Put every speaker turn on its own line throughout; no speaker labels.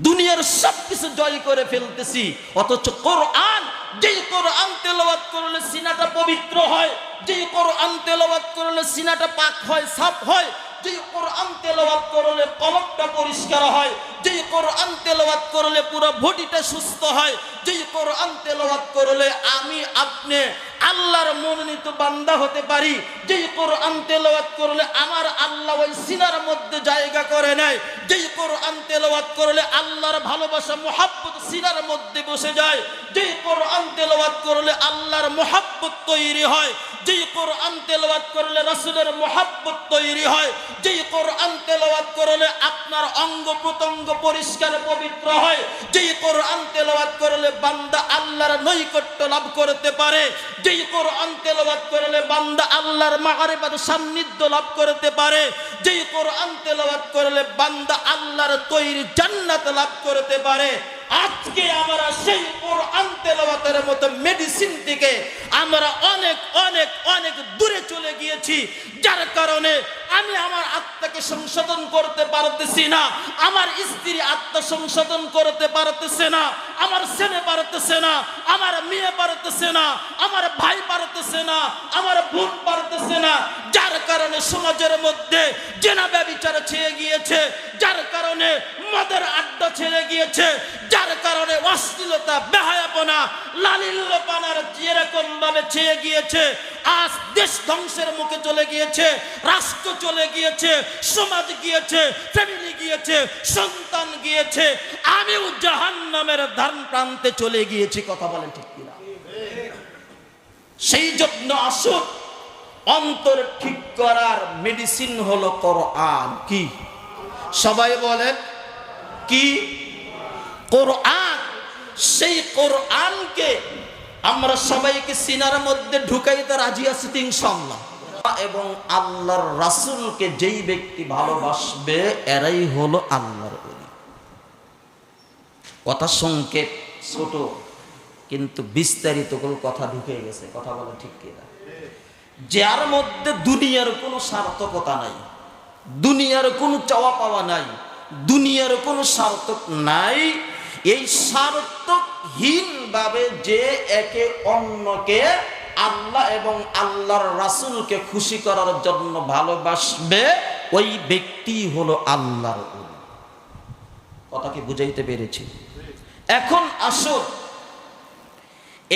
দুনিয়ার সবকিছু জয় করে ফেলতেছি, অথচ কোরআন, যেই কোরআন তেলাওয়াত করলে সিনাটা পবিত্র হয়, যেই কোরআন তেলাওয়াত করলে সিনাটা পাক হয়, সাফ হয়, যেই কোরআন তেলাওয়াত করলে কলবটা পরিষ্কার হয়, যেই কোরআন তেলাওয়াত করলে পুরো বডিটা সুস্থ হয়, যেই কোরআন তেলাওয়াত করলে আমি আপনি আল্লাহর মনোনীত বান্দা হতে পারি, যেই কোরআন তেলাওয়াত করলে আমার আল্লাহ ওই সিনার মধ্যে জায়গা করে নেয়, যেই কোরআন তেলাওয়াত করলে আল্লাহর ভালোবাসা মুহাব্বত সিনার মধ্যে বসে যায়, যেই কোরআন তেলাওয়াত করলে আল্লাহর মুহাব্বত তৈরি হয়, যেই কোরআন তেলাওয়াত করলে রাসূলের মুহাব্বত তৈরি হয়, যেই কোরআন তেলাওয়াত করলে আপনার অঙ্গ প্রত্যঙ্গ পরিষ্কার পবিত্র হয়, যেই কোরআন তেলাওয়াত করলে বান্দা আল্লাহর নৈকট্য লাভ করতে পারে, যেই কোরআন তেলাওয়াত করলে বান্দা আল্লাহর মাগরিবাত সান্নিধ্য লাভ করতে পারে, যেই কোরআন তেলাওয়াত করলে বান্দা আল্লাহর তৈরি জান্নাত লাভ করতে পারে। আজকে আমরা সেই কোরআন তেলাওয়াতের মতো মেডিসিন থেকে আমরা অনেক অনেক অনেক দূরে চলে গিয়েছি, যার কারণে আমি আমার আত্মাকে সংশোধন করতে পারতেছি না, আমার স্ত্রী আত্মা সংশোধন করতে পারতেছে না, আমার ছেলে পারতেছে না, আমার মেয়ে পারতেছে না, আমার ভাই পারতেছে না, আমার বোন পারতেছে না, যার কারণে সমাজের মধ্যে জেনা ব্যভিচার ছেয়ে গিয়েছে, যার কারণে মদের আড্ডা ছেড়ে গিয়েছে, যার কারণে অশ্লীলতা, বেহায়াপনা, লালিল্যপানার এরকম ভাবে ছেয়ে গিয়েছে। আজ দেশ ধ্বংসের মুখে চলে গিয়েছে, রাষ্ট্র চলে গিয়েছে, সমাজ গিয়েছে, ফ্যামিলি গিয়েছে, সন্তান গিয়েছে, আমিও জাহান্নামের ধান প্রান্তে চলে গিয়েছি। কথা বলেন ঠিক কিনা? সেই জন্য আসুন, অন্তর ঠিক করার মেডিসিন হলো কোরআন। কি? সবাই বলেন কি? কোরআন। সেই কোরআনকে আমরা সবাইকে সিনার মধ্যে ঢুকাইতে রাজি আছি তো ইনশাআল্লাহ। এবং আল্লাহর রাসূলকে যেই ব্যক্তি ভালোবাসবে এরাই হলো আল্লাহর ওলি। কথা সংক্ষেপ ছোট, কিন্তু বিস্তারিত কোনো কথা ঢুকে গেছে। কথা বলে ঠিক কিনা? যার মধ্যে দুনিয়ার কোনো সার্থকতা নাই, দুনিয়ার কোনো চাওয়া পাওয়া নাই, দুনিয়ার কোনো সার্থক নাই, এই সার্থকহীন ভাবে যে একে অন্যকে আল্লাহ এবং আল্লাহর রাসূলকে খুশি করার জন্য ভালোবাসবে, ওই ব্যক্তি হলো আল্লাহর ওলি। কথা কি বুঝাইতে পেরেছি? এখন আসুন,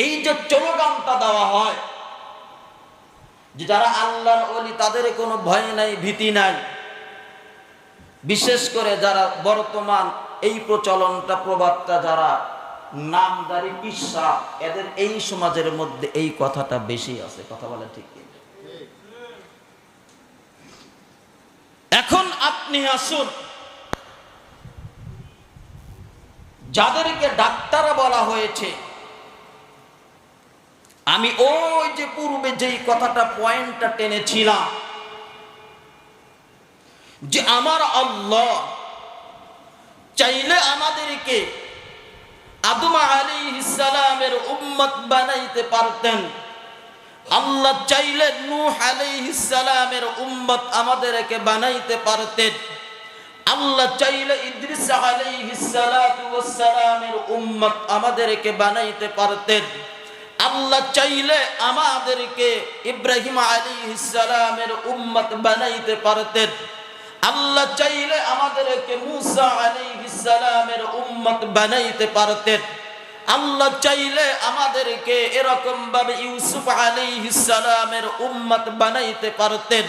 এই যে স্লোগানটা দেওয়া হয় যে যারা আল্লাহর ওলি তাদের কোনো ভয় নাই, ভীতি নাই, বিশেষ করে যারা বর্তমান এই প্রচলনটা, প্রবাদটা যারা নামদারি পিসা, এদের এই সমাজের মধ্যে এই কথাটা বেশি আছে। কথা বলে ঠিক? এখন আপনি আসুন, যাদেরকে ডাক্তার বলা হয়েছে, আমি ওই যে পূর্বে যেই কথাটা পয়েন্টটা টেনেছিলাম যে আমার আল্লাহ চাইলে আমাদেরকে আদম আলাইহিস সালামের উম্মত বানাইতে পারতেন, আল্লাহ চাইলে নূহ আলাইহিস সালামের উম্মত আমাদেরকে বানাইতে পারতেন, আল্লাহ চাইলে ইদ্রিস আলাইহিস সালাতু ওয়াস সালামের উম্মত আমাদেরকে বানাইতে পারতেন, আল্লাহ চাইলে আমাদেরকে ইব্রাহিম আলাইহিস সালামের উম্মত বানাইতে পারতেন, আল্লাহ চাইলে আমাদেরকে মুসা আলাইহিস সালামের উম্মত বানাইতে পারতেন, আল্লাহ চাইলে আমাদেরকে এরকম ভাবে ইউসুফ আলাইহিস সালামের উম্মত বানাইতে পারতেন,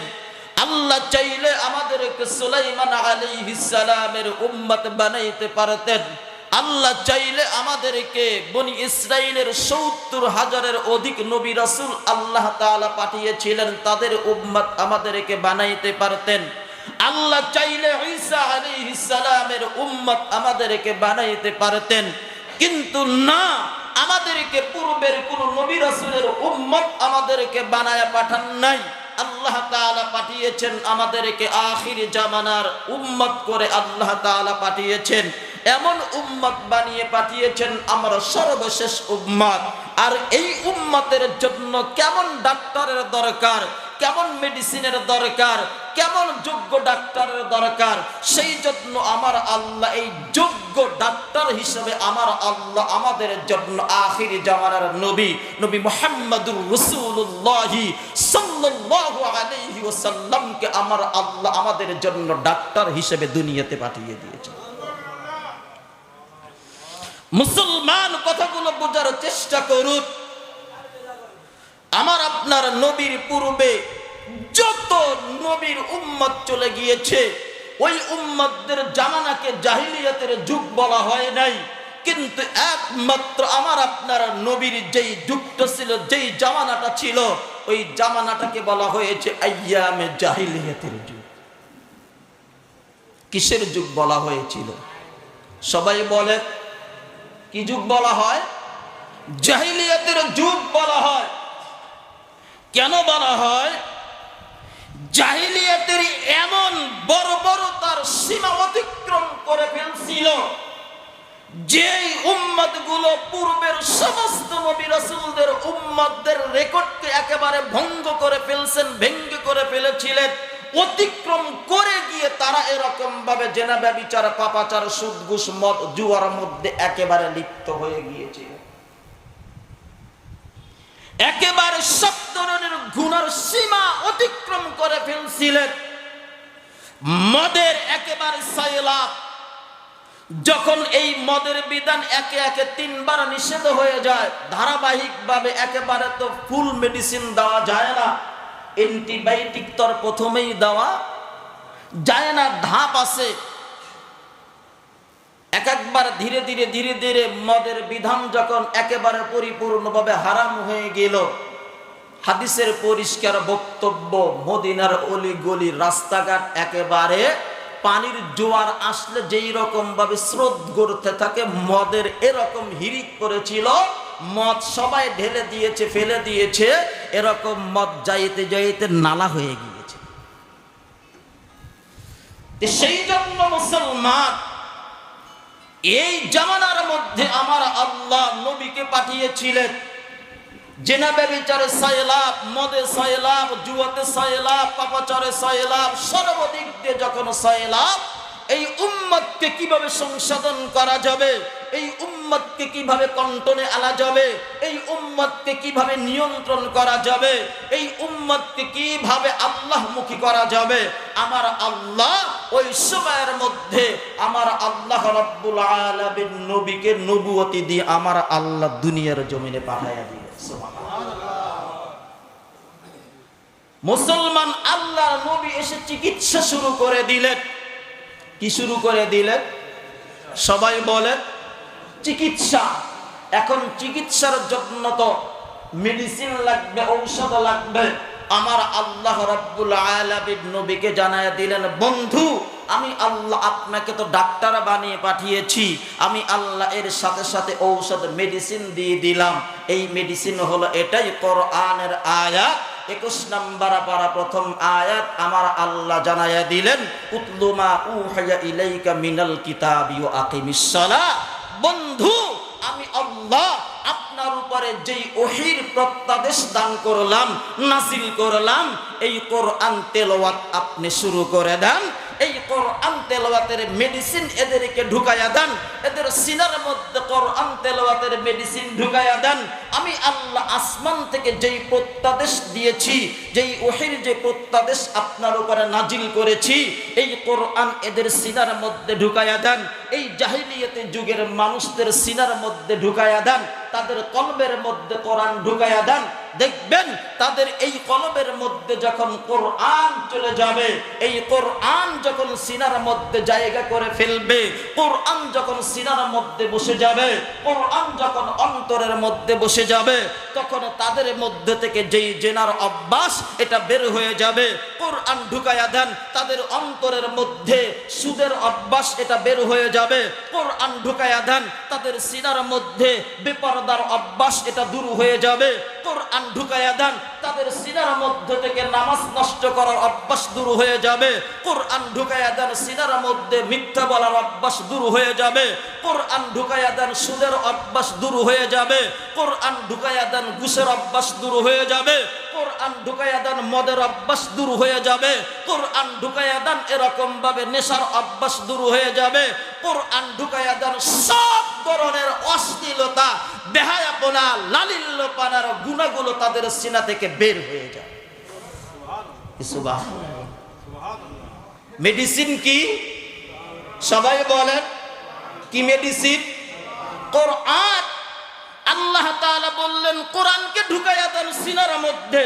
আল্লাহ চাইলে আমাদেরকে সুলাইমান আলাইহিস সালামের উম্মত বানাইতে পারতেন, আল্লাহ চাইলে আমাদেরকে বনি ইসরাইলের ৭০,০০০-এর অধিক নবী রাসূল আল্লাহ তাআলা পাঠিয়েছিলেন, তাদের উম্মত আমাদেরকে বানাইতে পারতেন, আল্লাহ চাইলে ঈসা আলাইহিস সালামের উম্মত আমাদেরকে বানাইতে পারতেন। কিন্তু না, আমাদেরকে পূর্বের কোন নবী রাসূলের উম্মত আমাদেরকে বানায়া পাঠান নাই। আল্লাহ তাআলা পাঠিয়েছেন আমাদেরকে আখির জামানার উম্মত করে আল্লাহ তাআলা পাঠিয়েছেন, এমন উম্মত বানিয়ে পাঠিয়েছেন আমরা সর্বশেষ উম্মত। আর এই উম্মতের জন্য কেমন ডাক্তারের দরকার, কেমন মেডিসিনের দরকার, কেমন যোগ্য ডাক্তারের দরকার। সেই জন্য আমার আল্লাহ এই যোগ্য ডাক্তার হিসেবে আমার আল্লাহ আমাদের জন্য আখির জামানার নবী মুহাম্মদুর রাসূলুল্লাহ সাল্লাল্লাহু আলাইহি ওয়াসাল্লামকে আমার আল্লাহ আমাদের জন্য ডাক্তার হিসেবে দুনিয়াতে পাঠিয়ে দিয়েছে। মুসলমান কথাগুলো বোঝার চেষ্টা করুন। আমার আপনার নবীর পূর্বে যত নবীর উম্মত চলে গিয়েছে, ওই উম্মতদের জামানাকে জাহিলিয়াতের যুগ বলা হয় নাই, কিন্তু একমাত্র আমার আপনার নবীর যেই যুগটা ছিল, যেই জামানাটা ছিল, ওই জামানাটাকে বলা হয়েছে আইয়ামে জাহিলিয়াতের যুগ। কিসের যুগ বলা হয়েছিল? সবাই বলে কি যুগ বলা হয়? জাহিলিয়াতের যুগ বলা হয়। কেন বলা হয়? জাহিলিয়াতের এমন বড় বড় তার সীমা অতিক্রম করে ফেলছিল, যেই উম্মতগুলো পূর্বের সমস্ত নবী রাসূলদের উম্মতদের রেকর্ডকে একেবারে ভঙ্গ করে ফেলছেন, ভেঙ্গে করে ফেলেছিলেন। অতিক্রম করে গিয়ে তারা এরকম ভাবে জেনা, ব্যভিচার, পাপাচার, সুদ, ঘুষ, মদ, জুয়ার মধ্যে একেবারে লিপ্ত হয়ে গিয়েছিল। একেবারে সব ধরনের গুনার সীমা অতিক্রম করে ফেলছিলেন। মদের একেবারে সায়লাভ। যখন এই মদের বিধান একে একে 3 বার নিষেধ হয়ে যায়, ধারাবাহিকভাবে একেবারে তো ফুল মেডিসিন দেওয়া যায় না, অ্যান্টিবায়োটিক তো প্রথমেই দেওয়া যায় না, ধাপ আছে। একবার ধীরে ধীরে ধীরে ধীরে মদের বিধান যখন একেবারে পরিপূর্ণভাবে হারাম হয়ে গেল, হাদিসের পরিষ্কার বক্তব্য, মদিনার অলি গলি রাস্তাঘাট একেবারে পানির জোয়ার আসলে যেই রকম ভাবে স্রোত গড়তে থাকে, মদের এরকম হিরিক করেছিল। মদ সবাই ঢেলে দিয়েছে, ফেলে দিয়েছে, এরকম মদ যাইতে যাইতে নালা হয়ে গিয়েছে। সেই জন্য মুসলমান, এই জামানার মধ্যে আমার আল্লাহ নবীকে পাঠিয়েছিলেন। জেনা ব্যভিচারে সায়লাভ, মদে সায়লাভ, জুয়াতে সায়লাভ, পাপাচারে সায়লাভ, সর্বদিক দিয়ে যখন সায়লাভ, এই উম্মতকে কিভাবে সংশোধন করা যাবে, এই উম্মতকে কিভাবে কন্ট্রোলে আনা যাবে, এই উম্মতকে কিভাবে নিয়ন্ত্রণ করা যাবে, এই উম্মতকে কিভাবে আল্লাহমুখী করা যাবে, আমার আল্লাহ ওই সময়ের মধ্যে আমার আল্লাহ রাব্বুল আলামিন নবীকে নবুয়তি দিয়ে আমার আল্লাহ দুনিয়ার জমিনে পাঠাইয়া দিলেন। মুসলমান, আল্লাহ নবী এসে চিকিৎসা শুরু করে দিলেন। কি শুরু করে দিলেন? সবাই বলে চিকিৎসা। এখন চিকিৎসার জন্য তো মেডিসিন লাগবে, ঔষধ লাগবে। আমার আল্লাহ রাব্বুল আলামিন নবীকে জানায় দিলেন, বন্ধু, আমি আল্লাহ আপনাকে তো ডাক্তার বানিয়ে পাঠিয়েছি, আমি আল্লাহ এর সাথে সাথে ঔষধ মেডিসিন দিয়ে দিলাম। এই মেডিসিন হলো এটাই, কোরআনের আয়াত 21 নম্বর পারা প্রথম আয়াত আমার আল্লাহ জানায়া দিলেন, উতলু মা উহিয়া ইলাইকা মিনাল কিতাবি ওয়া আকিমিস সালাহ। বন্ধু, আমি আল্লাহ আপনার উপরে যেই ওহীর প্রত্যাদেশ দান করলাম, নাজিল করলাম, এই কোরআন তেলাওয়াত আপনি শুরু করে দেন। এই কোরআন তেলাওয়াতের মেডিসিন এদেরকে ঢুকায়া দেন, এদের সিনার মধ্যে কোরআন তেলাওয়াতের মেডিসিন ঢুকায়া দেন। আমি আল্লাহ আসমান থেকে যেই প্রত্যাদেশ দিয়েছি, যেই ওহীর যে প্রত্যাদেশ আপনার উপরে নাজিল করেছি, এই কোরআন এদের সিনার মধ্যে ঢুকায়া দেন। এই জাহিলিয়াতের যুগের মানুষদের সিনার মধ্যে ঢুকায়া দেন, তাদের কলবের মধ্যে কোরআন ঢুকায়া দেন। দেখবেন তাদের এই কলবের মধ্যে যখন কোরআন চলে যাবে, এই কোরআন যখন সিনার মধ্যে জায়গা করে ফেলবে, কোরআন যখন সিনার মধ্যে বসে যাবে, কোরআন যখন অন্তরের মধ্যে বসে যাবে, তখন তাদের মধ্যে থেকে যেই জেনার অভ্যাস এটা বের হয়ে যাবে। কোরআন ঢুকায়া দেন, তাদের অন্তরের মধ্যে সুদের অভ্যাস এটা বের হয়ে যাবে। কোরআন ঢুকায়া দেন, তাদের সিনার মধ্যে বেপরদার অভ্যাস এটা দূর হয়ে যাবে। কোরআন ঢুকায়া দেন, তাদের সিনার মধ্যে থেকে নামাজ নষ্ট করার অভ্যাস দূর হয়ে যাবে। কোরআন ঢুকায়া দেন, সিনার মধ্যে মিথ্যা বলার অভ্যাস দূর হয়ে যাবে, কোরআন ঢুকাইয়া দেন সুদের অভ্যাস দূর হয়ে যাবে, কোরআন ঢুকাইয়া দেন ঘুষের অভ্যাস দূর হয়ে যাবে, কোরআন ঢুকাইয়া দেন মদের অভ্যাস দূর হয়ে যাবে, কোরআন ঢুকাইয়া দেন এরকম ভাবে নেশার অভ্যাস দূর হয়ে যাবে, কোরআন ঢুকাইয়া দেন সব ধরনের অশ্লীলতা, বেহায়াপনা, লালিল্যপানার গুণাগুলো তাদের সিনা থেকে বের হয়ে যায়। সুবহানাল্লাহ। মেডিসিন কি? সবাই বলেন কি মেডিসিন? কোরআন। আল্লাহ তাআলা বললেন কোরআনকে ঢুকাইয়া দেন সিনার মধ্যে,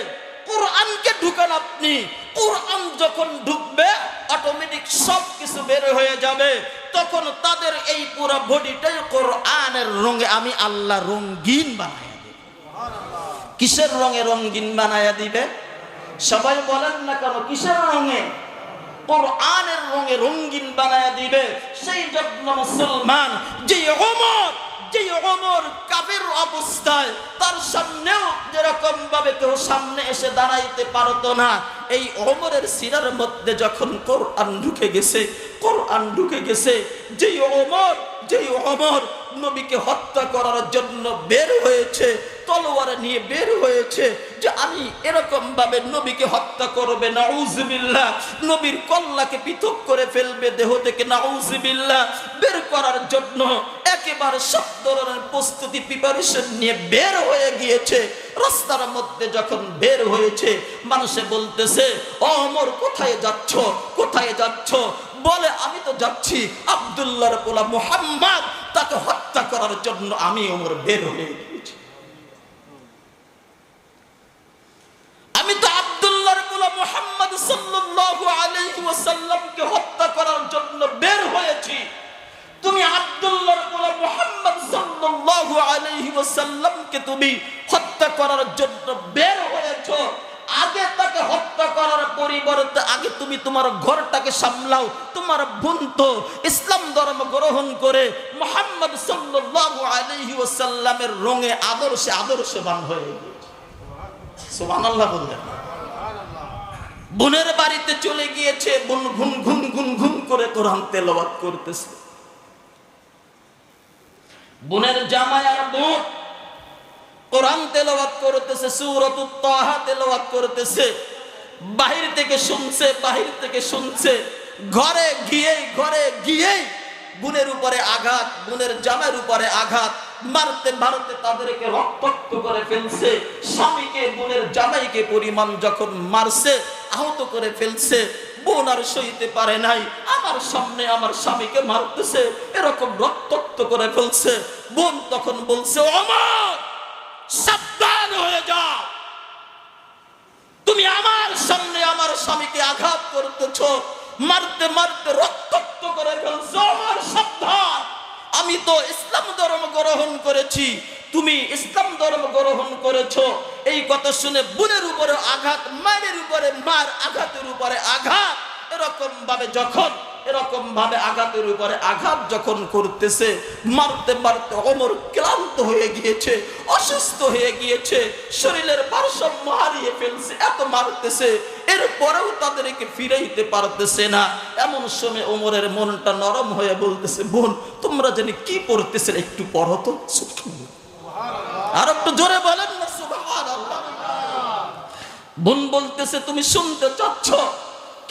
কোরআনকে ঢুকান আপনি। কোরআন যখন ঢুকবে অটোমেটিক সব কিছু বের হয়ে যাবে, তখন তাদের এই পুরো বডিটাই কোরআনের রঙে আমি আল্লাহ রঙিন বানাইয়া দেব। কিসের রঙে রঙিন বানাইয়া দিবে? সবাই বলেন না কেন কিসের রঙে? কোরআনের রঙে রঙিন বানায়া দিবে। সেই জন্য মুসলমান যে ওমর কাফের অবস্থায় তার সামনেও যেরকম ভাবে কেউ সামনে এসে দাঁড়াইতে পারতো না, এই ওমরের সিনার মধ্যে যখন কোরআন ঢুকে গেছে, কোরআন ঢুকে গেছে, যেই ওমর নবীকে হত্যা করার জন্য বের হয়েছে, তলোয়ার নিয়ে বের হয়েছে যে আমি এরকম ভাবে নবীকে হত্যা করবে, নাউজুবিল্লাহ, নবীর কল্লাকে পৃথক করে ফেলবে দেহ থেকে, নাউজুবিল্লাহ, বের করার জন্য একেবারে সব ধরনের প্রস্তুতি প্রিপারেশন নিয়ে বের হয়ে গিয়েছে। রাস্তার মধ্যে যখন বের হয়েছে, মানুষে বলতেছে ওমর কোথায় যাচ্ছ, কোথায় যাচ্ছ? বলে আমি তো যাচ্ছি আব্দুল্লাহর পোলা মুহাম্মদ, তাকে হত্যা করার জন্য আমি ওমর বের হয়ে গিয়েছি। আমি তো আব্দুল্লাহর পোলা মুহাম্মদ সাল্লাল্লাহু আলাইহি ওয়াসাল্লামকে হত্যা করার জন্য বের হয়েছি। তুমি আব্দুল্লাহর পোলা মুহাম্মদ সাল্লাল্লাহু আলাইহি ওয়াসাল্লামকে তুমি হত্যা করার জন্য বের হয়েছো। আগে তাকে হত্যা করার পরিবর্তে আগে তুমি তোমার ঘরটাকে সামলাও। তোমার বোন তো ইসলাম ধর্ম গ্রহণ করে মুহাম্মদ সাল্লাল্লাহু আলাইহি ওয়াসাল্লামের রঙে আদর্শবান হয়ে গিয়েছে। সুবহানাল্লাহ বললেন। বোনের বাড়িতে চলে গিয়েছে, বোন ঘুম ঘুম ঘুম ঘুম করে কোরআন তেলাওয়াত করতেছে। বোনের জামাই আর বোন কোরআন তেলাওয়াত করতেছে, সূরাতুত তাহা তেলাওয়াত করতেছে। বাহির থেকে শুনছে, ঘরে গিয়ে বোনের উপরে আঘাত, বোনের জামাইয়ের উপরে আঘাত, মারতে মারতে তাদেরকে রক্তাক্ত করে ফেলছে। স্বামীকে, বোনের জামাইকে পরিমাণ যখন মারছে, আহত করে ফেলছে, বোন আর সইতে পারে নাই, আমার সামনে আমার স্বামীকে মারতেছে, এরকম রক্তাক্ত করে ফেলছে। বোন তখন বলছে ওমর সাবধান হয়ে যাও, তুমি আমার সামনে আমার স্বামীকে আঘাত করতেছো, মারতে মারতে রক্তাক্ত করে ফেলছো, আমার সাবধান, আমি তো ইসলাম ধর্ম গ্রহণ করেছি, তুমি ইসলাম ধর্ম গ্রহণ করেছো। এই কথা শুনে বোনের উপরে আঘাত, মায়ের উপরে মার, আঘাতের উপরে আঘাত, এরকম ভাবে আঘাতের উপরে আঘাত যখন করতেছে, মারতে মারতে ওমর ক্লান্ত হয়ে গিয়েছে, অসুস্থ হয়ে গিয়েছে, শরীরের ভারসাম্য হারিয়ে ফেলছে, এত মারতেছে, এরপরেও তাদেরকে ফিরাইতে পারতেছে না। এমন সময় ওমরের মনটা নরম হয়ে বলতেছে, বোন তোমরা জানি কি পড়তেছে, একটু পড়ো তো। আর একটু জোরে বলেন না সুবহানাল্লাহ। বোন বলতেছে তুমি শুনতে চাচ্ছ,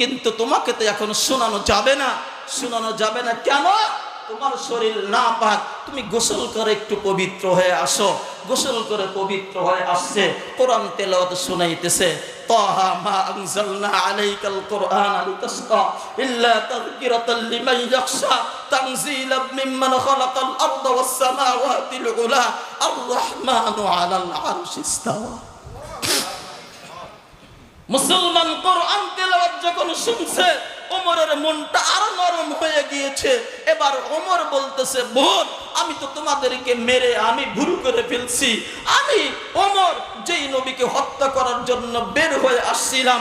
কিন্তু তোমাকে তো এখন শোনানো যাবে না। কেন? তোমার শরীর নাপাক, তুমি গোসল করে একটু পবিত্র হয়ে আসো। গোসল করে পবিত্র হয়ে আসছে, কোরআন তেলাওয়াত শুনাইতেছে। তাহা মা আনজালনা আলাইকাল কুরআনা লিতাশকা ইল্লা তাযকিরাতাল লিমান ইয়াখশা তানজিলাম মিম্মান খালাকাল আরদা ওয়াস সামাওয়াতিল উলা আর রাহমানু আলাল আরশি ইসতাওয়া। মুসলমান কোরআন তেলাওয়াত যখন শুনছে, ওমরের মনটা আরো নরম হয়ে গিয়েছে। এবার ওমর বলতেছে, বোন আমি তো তোমাদেরকে মেরে আমি ভুল করে ফেলছি। আমি ওমর যেই নবীকে হত্যা করার জন্য বের হয়ে আসছিলাম,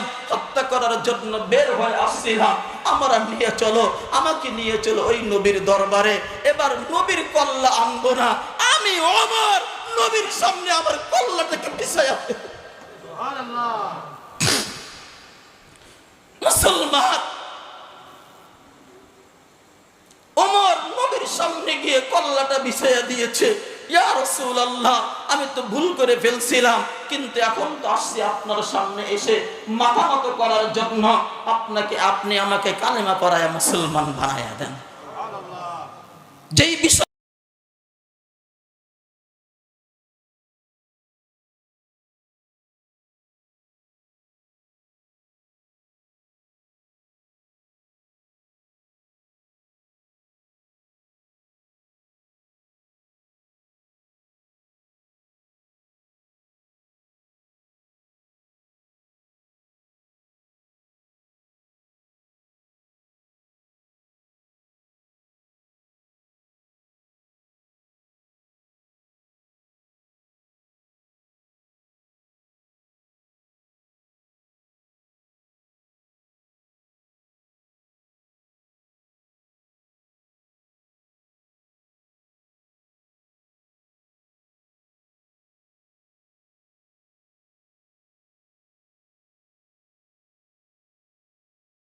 আমাকে নিয়ে চলো ওই নবীর দরবারে। এবার নবীর কল্লা আনবো না, আমি ওমর নবীর সামনে আমার কল্লাটাকে পিছাইয়া সুবহানাল্লাহ। মুসলমান ওমর নবীর সামনে গিয়ে কল্লাটা বিছাইয়া দিয়েছে, ইয়া রাসূলুল্লাহ, আমি তো ভুল করে ফেলছিলাম, কিন্তু এখন তো আসছি আপনার সামনে এসে মাথা নত করার জন্য, আপনি আমাকে কালেমা পড়ায়া মুসলমান বানায়া দেন। যেই বিষয়